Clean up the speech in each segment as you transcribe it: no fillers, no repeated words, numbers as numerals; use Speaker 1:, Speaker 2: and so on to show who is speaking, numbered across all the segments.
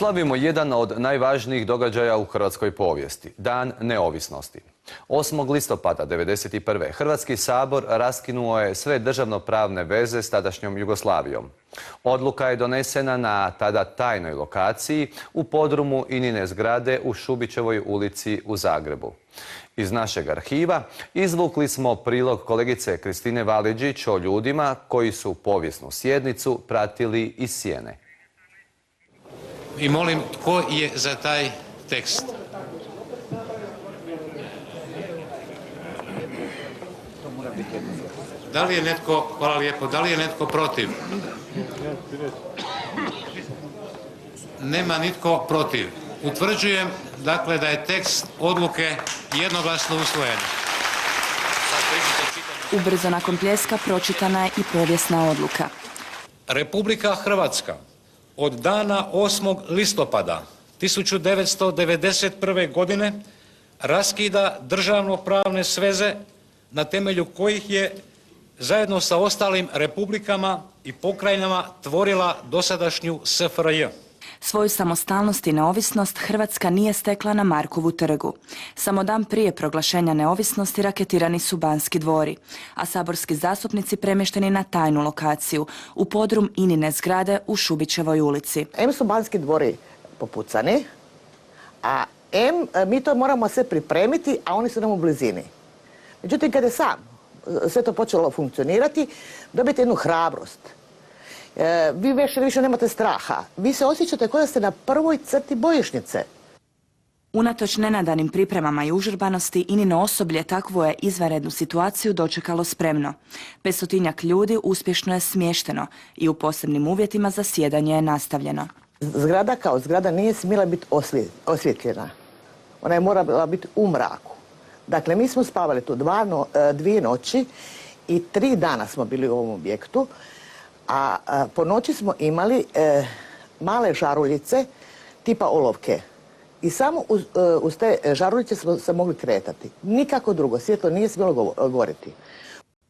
Speaker 1: Slavimo jedan od najvažnijih događaja u hrvatskoj povijesti, Dan neovisnosti. 8. listopada 1991. Hrvatski sabor raskinuo je sve državnopravne veze s tadašnjom Jugoslavijom. Odluka je donesena na tada tajnoj lokaciji u podrumu Inine zgrade u Šubićevoj ulici u Zagrebu. Iz našeg arhiva izvukli smo prilog kolegice Kristine Validžić o ljudima koji su povijesnu sjednicu pratili iz sjene.
Speaker 2: I molim, tko je za taj tekst? Da li je netko, hvala lijepo, da li je netko protiv? Nema nitko protiv. Utvrđujem, dakle, da je tekst odluke jednoglasno usvojen.
Speaker 3: Ubrzo nakon pljeska pročitana je i povijesna odluka.
Speaker 2: Republika Hrvatska od dana 8. listopada 1991. godine raskida državno-pravne sveze na temelju kojih je zajedno sa ostalim republikama i pokrajinama tvorila dosadašnju SFRJ.
Speaker 3: Svoju samostalnost i neovisnost Hrvatska nije stekla na Markovu trgu. Samo dan prije proglašenja neovisnosti raketirani su Banski dvori, a saborski zastupnici premješteni na tajnu lokaciju u podrum Inine zgrade u Šubićevoj ulici.
Speaker 4: Em su Banski dvori popucani, a em mi to moramo sve pripremiti, a oni su nam u blizini. Međutim, kada je sve to počelo funkcionirati, dobijete jednu hrabrost. Vi više nemate straha. Vi se osjećate kao da ste na prvoj crti bojišnice.
Speaker 3: Unatoč nenadanim pripremama i užurbanosti, Inino osoblje takvu je izvanrednu situaciju dočekalo spremno. 500-tinjak ljudi uspješno je smješteno i u posebnim uvjetima zasjedanje je nastavljeno.
Speaker 4: Zgrada kao zgrada nije smjela biti osvjetljena. Ona je morala biti u mraku. Dakle, mi smo spavali tu 2 noći i 3 dana smo bili u ovom objektu, a po noći smo imali male žaruljice tipa olovke. I samo uz te žaruljice smo se mogli kretati. Nikako drugo, svjetlo nije smjelo goriti.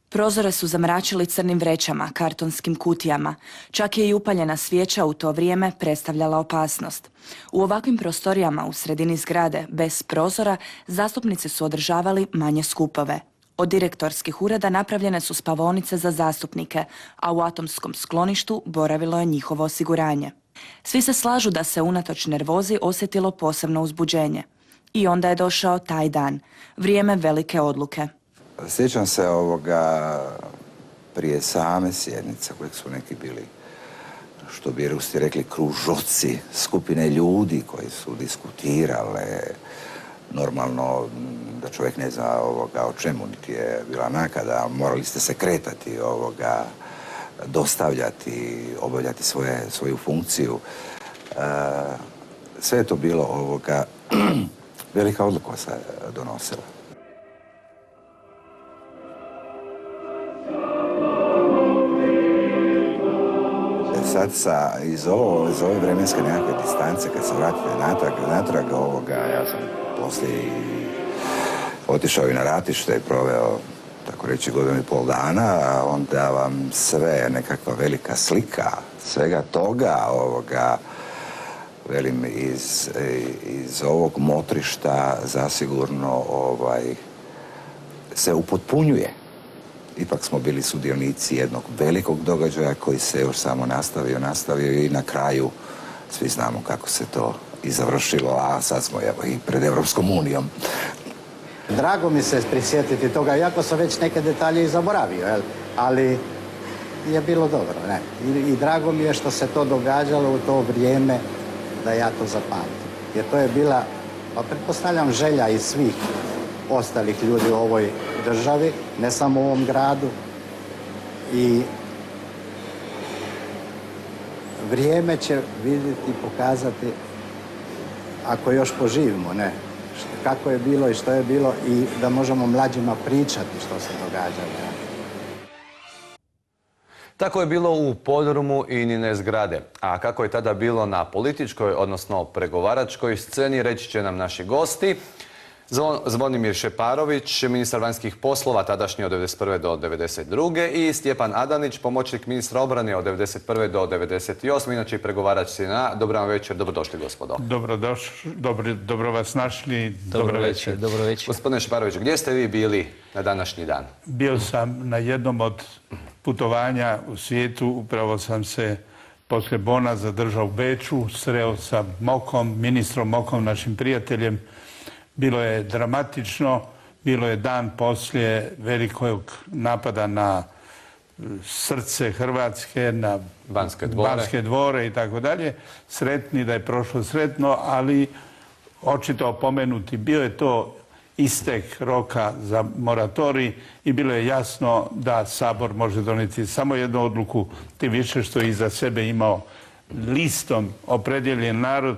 Speaker 3: Prozore su zamračili crnim vrećama, kartonskim kutijama. Čak je i upaljena svijeća u to vrijeme predstavljala opasnost. U ovakvim prostorijama u sredini zgrade, bez prozora, zastupnici su održavali manje skupove. Od direktorskih ureda napravljene su spavaonice za zastupnike, a u atomskom skloništu boravilo je njihovo osiguranje. Svi se slažu da se unatoč nervozi osjetilo posebno uzbuđenje. I onda je došao taj dan, vrijeme velike odluke.
Speaker 5: Sjećam se prije same sjednice kojeg su neki bili, što bi Rusi rekli, kružoci, skupine ljudi koji su diskutirale. Normalno da čovjek ne zna o čemu, niti je bila nakada, morali ste se kretati, dostavljati, obavljati svoju funkciju. Sve je to bilo velika odluka se donosila. Sad iz ove vremenske nekakve distance, kad se vratite natrag ja sam poslije otišao i na ratište i proveo, tako reći, 1,5 dana, a onda vam sve nekakva velika slika svega toga, velim, iz ovog motrišta zasigurno se upotpunjuje. Ipak smo bili sudionici jednog velikog događaja koji se još samo nastavio i na kraju svi znamo kako se to i završilo, a sad smo i pred Evropskom unijom.
Speaker 6: Drago mi se prisjetiti toga, iako sam već neke detalje i zaboravio, ali je bilo dobro, ne. I drago mi je što se to događalo u to vrijeme da ja to zapamtim. Jer to je bila, pa pretpostavljam, želja i svih ostalih ljudi u ovoj državi, ne samo u ovom gradu. I vrijeme će vidjeti i pokazati, ako još poživimo, ne, kako je bilo i što je bilo, i da možemo mlađima pričati što se događalo.
Speaker 1: Tako je bilo u podrumu Inine zgrade. A kako je tada bilo na političkoj, odnosno pregovaračkoj sceni, reći će nam naši gosti. Zvonimir Šeparović, ministar vanjskih poslova, tadašnji od 1991. do 1992. i Stjepan Adanić, pomoćnik ministra obrane od 1991. do 1998. Inače i pregovarač SNA. Dobar vam večer, dobrodošli gospodo.
Speaker 7: Dobro vas našli.
Speaker 8: Dobro večer.
Speaker 1: Gospodine Šeparović, gdje ste vi bili na današnji dan?
Speaker 7: Bio sam na jednom od putovanja u svijetu, upravo sam se poslije Bona zadržao u Beču, sreo sa Mokom, ministrom Mokom, našim prijateljem. Bilo je dramatično, bilo je dan poslije velikog napada na srce Hrvatske, na Banske dvore i tako dalje. Sretni da je prošlo sretno, ali očito opomenuti. Bio je to istek roka za moratorij i bilo je jasno da Sabor može donijeti samo jednu odluku, tim više što je iza sebe imao listom opredjeljen narod.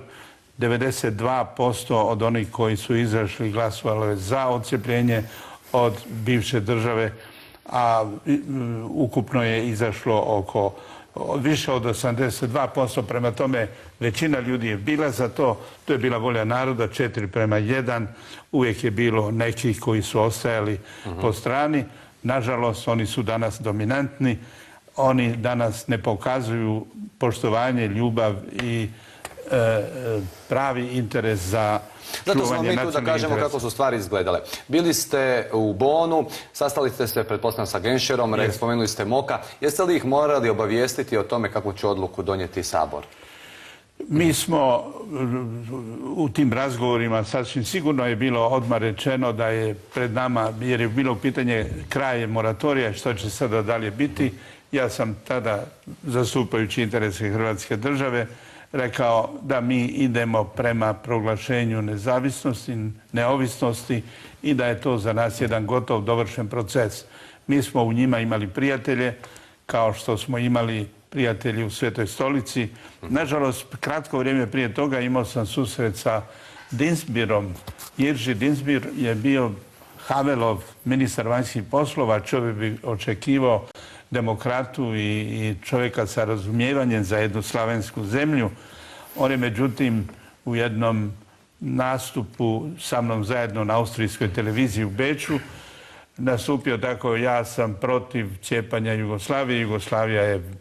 Speaker 7: 92% od onih koji su izašli glasovalo je za odcepljenje od bivše države, a ukupno je izašlo oko više od 82%. Prema tome, većina ljudi je bila za to. To je bila volja naroda, 4:1. Uvijek je bilo nekih koji su ostajali po strani. Nažalost, oni su danas dominantni. Oni danas ne pokazuju poštovanje, ljubav i pravi interes za čuvanje nacionalnih interesa. Zato smo mi tu da kažemo kako su stvari izgledale. Bili ste u Bonu, sastali ste se, pretpostavljam, sa Genšerom, spomenuli ste Moka. Jeste li ih morali obavijestiti o tome kakvu će odluku donijeti Sabor? Mi smo u tim razgovorima, sasvim sigurno je bilo odmah rečeno da je pred nama, jer je bilo pitanje kraja moratorija, što će sada dalje biti. Ja sam tada, zastupajući interese Hrvatske države, rekao da mi idemo prema proglašenju nezavisnosti, neovisnosti i da je to za nas jedan gotov, dovršen proces. Mi smo u njima imali prijatelje, kao što smo imali prijatelji u Svetoj stolici. Nažalost, kratko vrijeme prije toga imao sam susret sa Dinsbirom. Jirži Dinsbir je bio Havelov ministar vanjskih poslova. Čovjek bi očekivao demokratu i čovjeka sa razumijevanjem za jednu slavensku zemlju. On je međutim u jednom nastupu sa mnom zajedno na austrijskoj televiziji u Beču nastupio tako: ja sam protiv cijepanja Jugoslavije, Jugoslavija je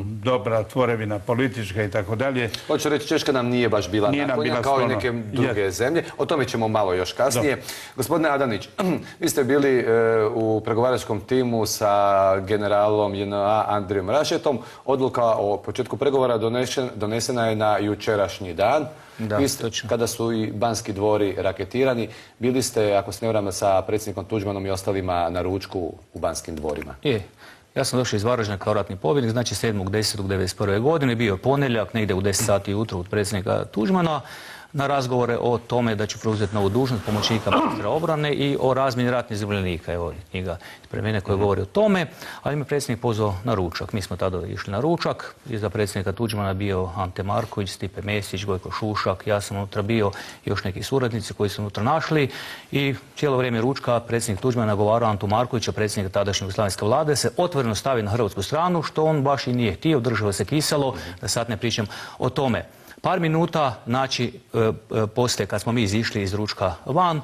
Speaker 7: dobra tvorevina politička i tako dalje.
Speaker 1: Hoću reći, Češka nam nije baš bila naklonjena kao i neke druge zemlje. O tome ćemo malo još kasnije. Gospodine Adanić, vi ste bili u pregovaračkom timu sa generalom JNA Andrijom Rašetom. Odluka o početku pregovora donesena je na jučerašnji dan. Kada su i Banski dvori raketirani, bili ste, ako se ne varam, sa predsjednikom Tuđmanom i ostalima na ručku u Banskim dvorima.
Speaker 8: Ja sam došao iz Varaždina kao ratni pobjednik, znači 7.10.1991. godine, bio je ponedjeljak, negdje u 10 sati ujutro od predsjednika Tuđmana, na razgovore o tome da ću preuzeti novu dužnost pomoćnika ministra obrane i o razmjeni ratnih zarobljenika. Evo knjiga ispred mene koja govori o tome, ali me predsjednik pozvao na ručak. Mi smo tada išli na ručak, iza predsjednika Tuđmana bio Ante Marković, Stipe Mesić, Gojko Šušak, ja sam unutra bio i još neki suradnici koji su unutra našli i cijelo vrijeme ručka predsjednik Tuđman nagovarao Antu Markovića, predsjednika tadašnje jugoslavenske vlade, se otvoreno stavi na hrvatsku stranu, što on baš i nije htio, država se kisalo, da sad ne pričam o tome. Par minuta, znači, poslije kad smo mi izišli iz ručka van,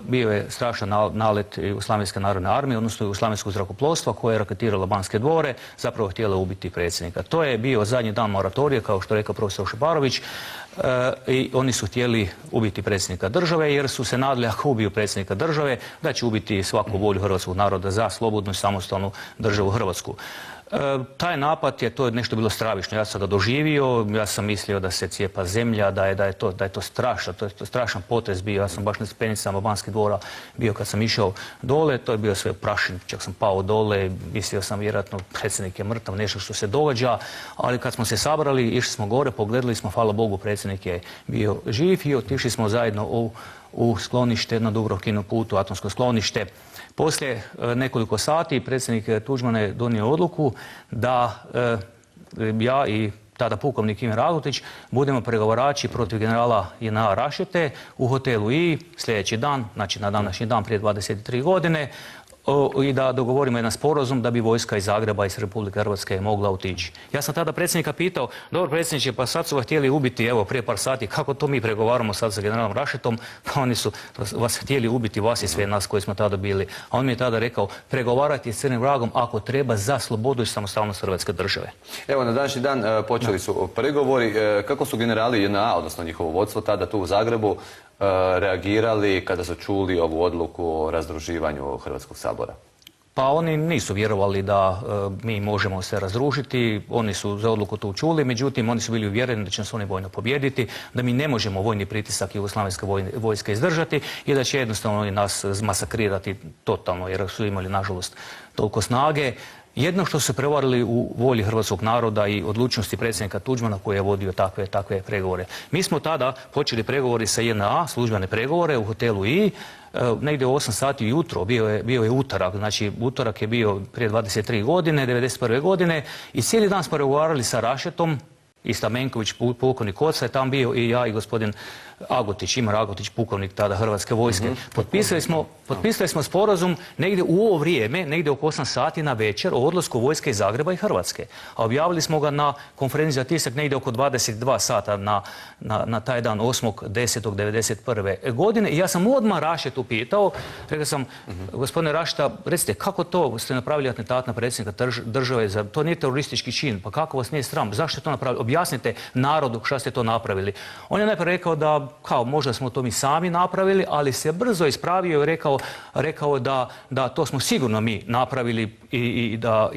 Speaker 8: bio je strašan nalet Jugoslavenske narodne armije, odnosno Jugoslavenskog zrakoplovstva koje je raketiralo Banske dvore, zapravo htjelo ubiti predsjednika. To je bio zadnji dan moratorija, kao što je rekao profesor Šeparović, i oni su htjeli ubiti predsjednika države jer su se nadali, ako ubiju predsjednika države, da će ubiti svaku volju hrvatskog naroda za slobodnu i samostalnu državu Hrvatsku. Taj napad to je nešto bilo stravično. Ja sam ga doživio, ja sam mislio da se cijepa zemlja, da je to strašan potres bio. Ja sam baš na stepenicama Banskih dvora bio kad sam išao dole, to je bio sve prašin, čak sam pao dole, mislio sam vjerojatno predsjednik je mrtav, nešto što se događa, ali kad smo se sabrali, išli smo gore, pogledali smo, hvala Bogu, predsjednik je bio živ i otišli smo zajedno u sklonište na Dubrovkinu putu, atomsko sklonište. Poslije nekoliko sati predsjednik Tuđman je donio odluku da ja i tada pukovnik Ivan Ragutić budemo pregovarači protiv generala JNA Rašete u hotelu I sljedeći dan, znači na današnji dan prije 23 godine. i da dogovorimo jedan sporazum da bi vojska iz Zagreba, iz Republike Hrvatske mogla otići. Ja sam tada predsjednika pitao, dobro predsjedniče, pa sad su vas htjeli ubiti, evo, prije par sati, kako to mi pregovaramo sad sa generalom Rašetom? Pa oni su vas htjeli ubiti, vas i sve nas koji smo tada bili. A on mi je tada rekao, pregovarati s crnim vragom ako treba za slobodu i samostalnost Hrvatske države.
Speaker 1: Evo, na današnji dan počeli su pregovori. Kako su generali JNA, odnosno njihovo vodstvo, tada tu u Zagrebu, reagirali kada su čuli ovu odluku o razdruživanju Hrvatskog sabora?
Speaker 8: Pa oni nisu vjerovali da mi možemo se razdružiti, oni su za odluku to čuli, međutim oni su bili uvjereni da će nas oni vojno pobijediti, da mi ne možemo vojni pritisak jugoslavenske vojske izdržati i da će jednostavno oni nas masakrirati totalno jer su imali nažalost toliko snage. Jedno što su se prevarili u volji hrvatskog naroda i odlučnosti predsjednika Tuđmana koji je vodio takve pregovore. Mi smo tada počeli pregovori sa JNA, službene pregovore u hotelu I, negdje u 8 sati ujutro, bio je utorak, znači utorak je bio prije 23 godine, 91. godine i cijeli dan smo pregovarali sa Rašetom, i Stamenković, pukovnik Koca je tam bio i ja i gospodin Agotić, Imar Agotić, pukovnik tada Hrvatske vojske. Potpisali smo sporazum negdje u ovo vrijeme, negdje oko 8 sati na večer o odlasku vojske iz Zagreba i Hrvatske. A objavili smo ga na konferenciji za tisak negdje oko 22 sata na taj dan 8.10.1991. godine. I ja sam odmah Rašetu pitao, rekao sam, gospodine Rašeta, recite, kako to ste napravili atentat na predsjednika države, to nije teroristički čin, pa kako vas nije sram, zašto je to napravili? Objasnite narodu šta ste to napravili. On je najprije rekao da, kao, možda smo to mi sami napravili, ali se brzo ispravio i rekao da to smo sigurno mi napravili i da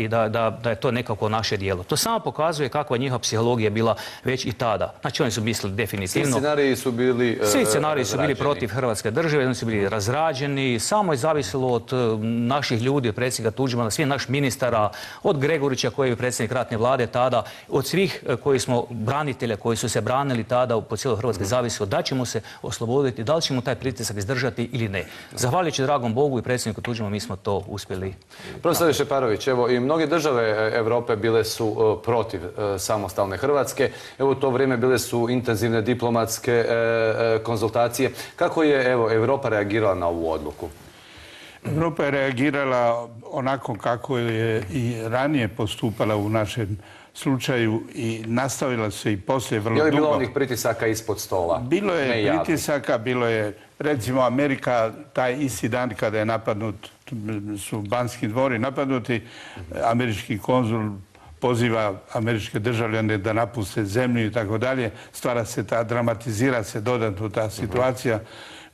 Speaker 8: je to nekako naše djelo. To samo pokazuje kakva je njihova psihologija bila već i tada. Znači oni su mislili definitivno...
Speaker 1: Svi scenariji
Speaker 8: su bili protiv Hrvatske države, oni su bili razrađeni, samo je zavisilo od naših ljudi, od predsjednika Tuđmana, svih naših ministara, od Gregorića koji je predsjednik ratne vlade tada, od svih koji smo branitelja, koji su se branili tada po cijeloj Hrvatskoj, zavisilo da ćemo se osloboditi, da li ćemo taj pritisak izdržati ili ne. Zahvaljujući dragom Bogu i predsjedniku Tuđmanu mi smo to uspjeli.
Speaker 1: Profesor Šeparović, evo i mnoge države Europe bile su protiv samostalne Hrvatske. Evo u to vrijeme bile su intenzivne diplomatske konzultacije. Kako je Europa reagirala na ovu odluku?
Speaker 7: Europa je reagirala onako kako je i ranije postupala u našem slučaju i nastavila se i poslije vrlo dugo.
Speaker 1: Je li bilo onih pritisaka ispod stola?
Speaker 7: Bilo je pritisaka, bilo je, recimo Amerika, taj isti dan kada je napadnut, su Banski dvori napadnuti, američki konzul poziva američke državljane da napuste zemlju i tako dalje, dramatizira se dodatno ta situacija.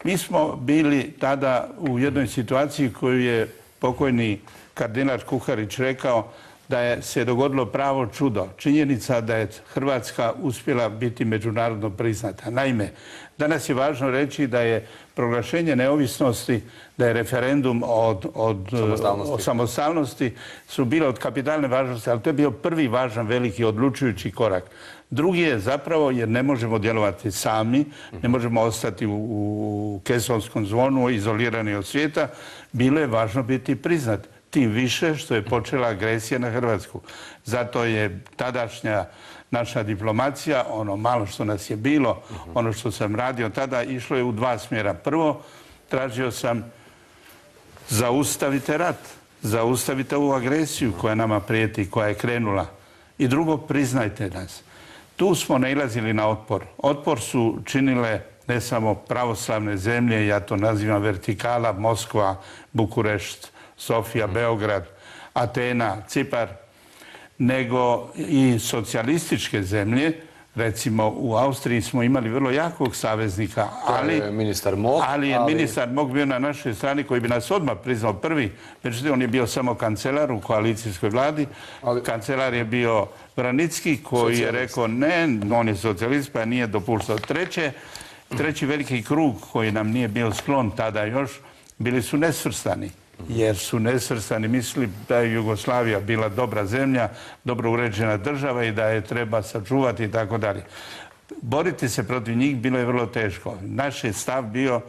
Speaker 7: Mi smo bili tada u jednoj situaciji koju je pokojni kardinal Kuharić rekao da se dogodilo pravo čudo. Činjenica da je Hrvatska uspjela biti međunarodno priznata. Naime, danas je važno reći da je proglašenje neovisnosti, da je referendum o samostalnosti su bile od kapitalne važnosti, ali to je bio prvi važan, veliki, odlučujući korak. Drugi je zapravo, jer ne možemo djelovati sami, ne možemo ostati u kesonskom zvonu, izolirani od svijeta, bilo je važno biti priznat. Tim više što je počela agresija na Hrvatsku. Zato je tadašnja naša diplomacija, ono malo što nas je bilo, ono što sam radio tada, išlo je u dva smjera. Prvo, tražio sam zaustavite rat, zaustavite ovu agresiju koja nama prijeti, koja je krenula. I drugo, priznajte nas. Tu smo nailazili na otpor. Otpor su činile ne samo pravoslavne zemlje, ja to nazivam vertikala, Moskva, Bukurešt, Sofija, Beograd, Atena, Cipar, nego i socijalističke zemlje. Recimo u Austriji smo imali vrlo jakog saveznika, ali je ministar Mog bio na našoj strani koji bi nas odmah priznao prvi. Međutim, on je bio samo kancelar u koalicijskoj vladi. Kancelar je bio Vranicki koji je rekao ne, on je socijalist pa nije dopuštao. Treći veliki krug koji nam nije bio sklon tada još, bili su nesvrstani. Jer su nesvrstani mislili da je Jugoslavija bila dobra zemlja, dobro uređena država i da je treba sačuvati i tako dalje. Boriti se protiv njih bilo je vrlo teško. Naš je stav bio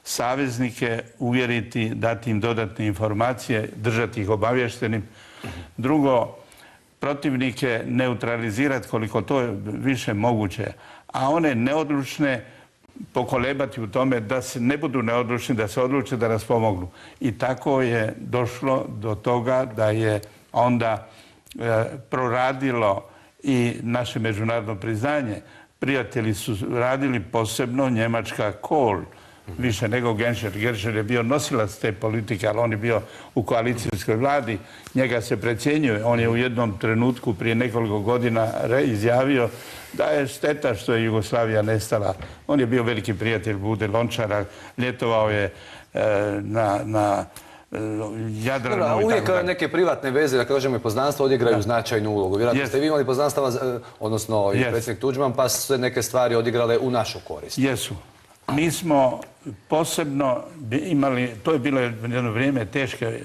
Speaker 7: saveznike uvjeriti, dati im dodatne informacije, držati ih obavještenim. Drugo, protivnike neutralizirati koliko to je više moguće. A one neodlučne pokolebati u tome da se ne budu neodlučni, da se odluče da nas pomognu. I tako je došlo do toga da je onda proradilo i naše međunarodno priznanje. Prijatelji su radili posebno, Njemačka Kohl, više nego Genscher. Genscher je bio nosilac te politike, ali on je bio u koalicijskoj vladi. Njega se precjenjuje. On je u jednom trenutku prije nekoliko godina izjavio da je šteta što je Jugoslavija nestala. On je bio veliki prijatelj Bude Lončara, ljetovao je na Jadranu.
Speaker 1: Dobro, uvijek neke privatne veze, da kažemo i poznanstva, odigraju značajnu ulogu. Vjerojatno ste vi imali poznanstava, odnosno i predsjednik Tuđman, pa su se neke stvari odigrale u našu korist.
Speaker 7: Jesu. Mi smo posebno imali, to je bilo jedno vrijeme teške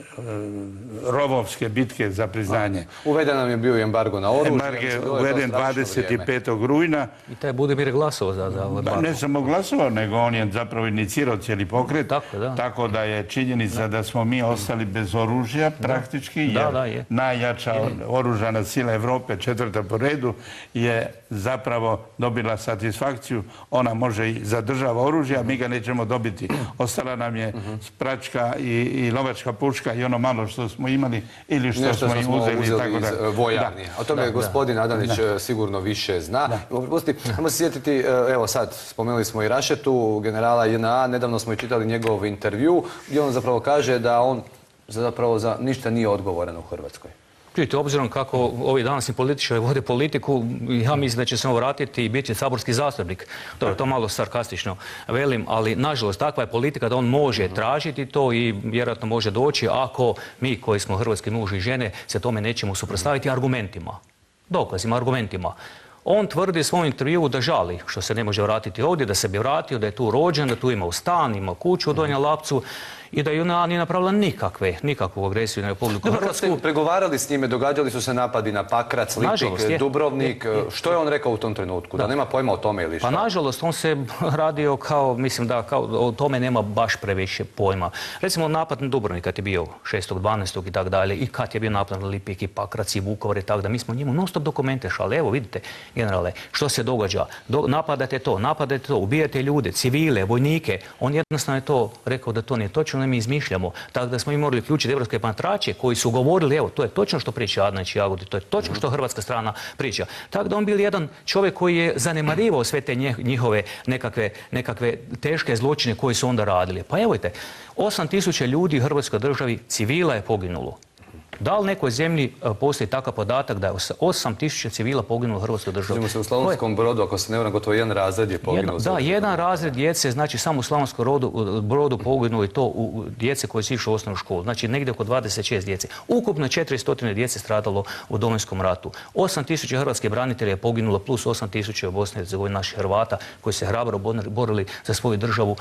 Speaker 7: rovovske bitke za priznanje.
Speaker 1: Uveden nam je bio i embargo na oružje.
Speaker 7: Embargo je uveden 25. rujna.
Speaker 8: I taj Budimir glasovao za embargo.
Speaker 7: Ne samo glasovao, nego on je zapravo inicirao cijeli pokret. Tako da je činjenica da smo mi ostali bez oružja praktički, jer najjača oružana sila Evrope, 4. po redu, je zapravo dobila satisfakciju. Ona može i zadržava oružje, a mi ga nećemo dobiti. Ostala nam je pračka i lovačka puška i ono malo što smo imali ili što smo im uzeli iz
Speaker 1: vojarni. O tome gospodin Adanić sigurno više zna. Ajmo se sjetiti, evo sad, spomenuli smo i Rašetu, generala JNA, nedavno smo i čitali njegov intervju gdje on zapravo kaže da on zapravo za ništa nije odgovoran u Hrvatskoj.
Speaker 8: Vidite, obzirom kako ovi današnji političari vode politiku, ja mislim da će se on vratiti i biti saborski zastupnik. Dobro, to malo sarkastično velim, ali nažalost takva je politika da on može tražiti to i vjerojatno može doći ako mi koji smo hrvatski muž i žene se tome nećemo suprotstaviti argumentima. Dokazima, argumentima. On tvrdi u svom intervjuu da žali što se ne može vratiti ovdje, da se bi vratio, da je tu rođen, da tu imao stan, imao kuću u Donjem Lapcu i da JNA nije napravila nikakvu agresiju na Republiku Hrvatsku.
Speaker 1: Kad ste pregovarali s njime, događali su se napadi na Pakrac, Lipik, Dubrovnik. Što je on rekao u tom trenutku? Da nema pojma o tome ili što?
Speaker 8: Pa nažalost, on se radio kao, mislim da o tome nema baš previše pojma. Recimo napad na Dubrovnik kad je bio 6.12. i tako dalje, i kad je bio napad na Lipik i Pakrac i Vukovar i tako da mi smo njemu non stop dokumente šali. Evo vidite, generale, što se događa? Napadate to, ubijate ljude, civile, vojnike. On jednostavno je to rekao da to nije točno, ne mi izmišljamo. Tako da smo i morali uključiti evropske promatrače koji su govorili, evo, to je točno što priča Adanić i Jagodi, to je točno što hrvatska strana priča. Tako da on bil jedan čovjek koji je zanemarivao sve te njihove nekakve teške zločine koje su onda radili. Pa evojte, 8.000 ljudi u Hrvatskoj državi civila je poginulo. Da li nekoj zemlji postoji takav podatak da je 8.000 civila poginulo u Hrvatskoj državi?
Speaker 1: Vidimo se u Slavonskom Brodu, ako se ne varam, gotovo jedan razred je poginuo.
Speaker 8: Da, jedan razred djece, znači samo u Slavonskom Brodu poginulo i to djece koji su išli u osnovnu školu. Znači negdje oko 26 djece. Ukupno 400 djece stradalo u Domovinskom ratu. 8.000 hrvatskih branitelja je poginulo plus 8.000 u Bosni i Hercegovini naših Hrvata koji se hrabro borili za svoju državu,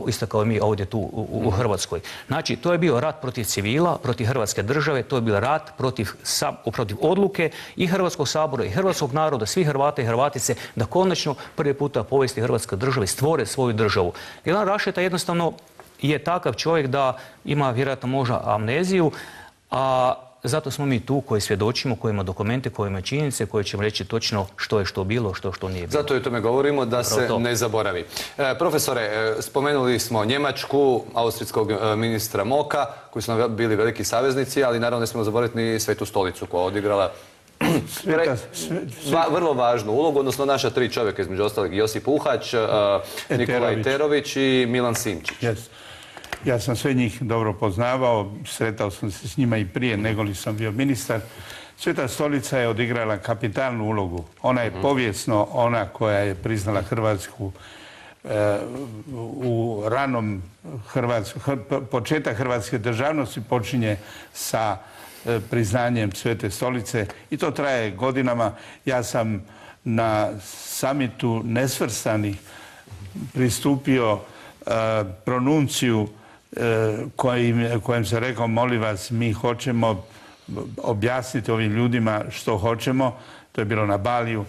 Speaker 8: isto kao i mi ovdje tu u Hrvatskoj. Znači to je bio rat protiv civila, protiv Hrvatske države, to je bio rat protiv odluke i Hrvatskog sabora i hrvatskog naroda, svih Hrvata i Hrvatice da konačno prvi puta u povijesti Hrvatske države stvore svoju državu. Ilan Rašeta jednostavno je takav čovjek da ima vjerojatno možda amneziju, a zato smo mi tu koji svjedočimo, koji ima dokumente, koji ima činjenice, koji ćemo reći točno što je što bilo, što nije bilo.
Speaker 1: Zato i o tome govorimo, da se ne zaboravi. Profesore, spomenuli smo Njemačku, austrijskog ministra Moka, koji su nam bili veliki saveznici, ali naravno ne smijemo zaboraviti ni Svetu stolicu koja je odigrala vrlo važnu ulogu, odnosno naša tri čovjeka, između ostalih Josip Uhać, Nikolaj Terović i Milan Simčić.
Speaker 7: Ja sam sve njih dobro poznavao, sretao sam se s njima i prije nego li sam bio ministar. Sveta stolica je odigrala kapitalnu ulogu. Ona je povijesno ona koja je priznala Hrvatsku u ranom početak hrvatske državnosti počinje sa priznanjem Svete stolice i to traje godinama. Ja sam na samitu nesvrstanih pristupio pronunciju kojem se rekao, molim vas, mi hoćemo objasniti ovim ljudima što hoćemo. To je bilo na Baliju.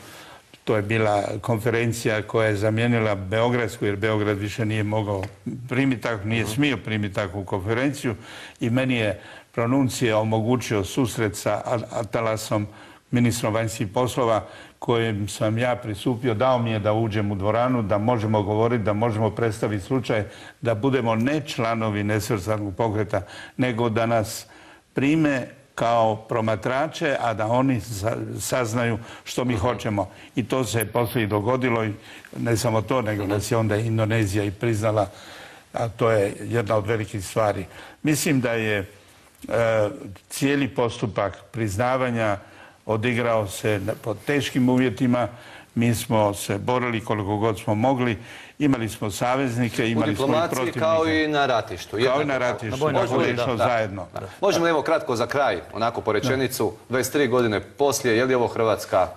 Speaker 7: To je bila konferencija koja je zamijenila Beogradsku, jer Beograd više nije mogao primiti, nije smio primiti takvu konferenciju. I meni je pronuncija omogućio susret sa Atalasom, ministrom vanjskih poslova, kojem sam ja pristupio, dao mi je da uđem u dvoranu, da možemo govoriti, da možemo predstaviti slučaj, da budemo ne članovi nesvrstanog pokreta, nego da nas prime kao promatrače, a da oni saznaju što mi hoćemo. I to se poslije dogodilo i ne samo to, nego nas je onda Indonezija i priznala, a to je jedna od velikih stvari. Mislim da je cijeli postupak priznavanja odigrao se pod teškim uvjetima. Mi smo se borili koliko god smo mogli. Imali smo saveznike, imali smo i protivnike.
Speaker 1: U diplomaciji kao i na ratištu.
Speaker 7: Kao i na ratištu, možemo išlo zajedno.
Speaker 1: Možemo li evo kratko za kraj, onako po rečenicu, 23 godine poslije, je li ovo Hrvatska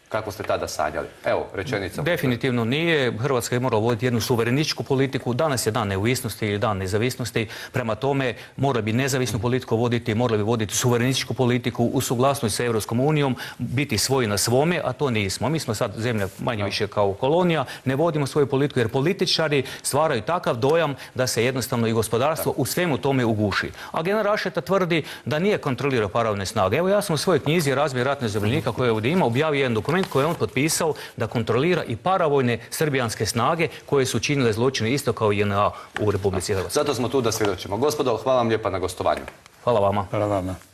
Speaker 1: kako ste tada sanjali? Evo, rečenica.
Speaker 8: Definitivno nije. Hrvatska je morala voditi jednu suverenističku politiku. Danas je dan neovisnosti ili dan nezavisnosti. Prema tome, mora bi nezavisnu politiku voditi, mora bi voditi suverenističku politiku u suglasnosti sa Europskom unijom, biti svoji na svome, a to nismo. Mi smo sad zemlja manje više kao kolonija, ne vodimo svoju politiku jer političari stvaraju takav dojam da se jednostavno i gospodarstvo u svemu tome uguši. A general Rašeta tvrdi da nije kontrolirao paravojne snage. Evo, ja sam u svojoj knjizi Razvoj ratnih zarobljenika koje ovdje ima objavio jedan dokument koji je on potpisao da kontrolira i paravojne srbijanske snage koje su činile zločine isto kao i JNA u Republici Hrvatskoj.
Speaker 1: Zato smo tu da svjedočimo. Gospodo, hvala vam lijepa na gostovanju.
Speaker 8: Hvala vama.
Speaker 7: Hvala vama.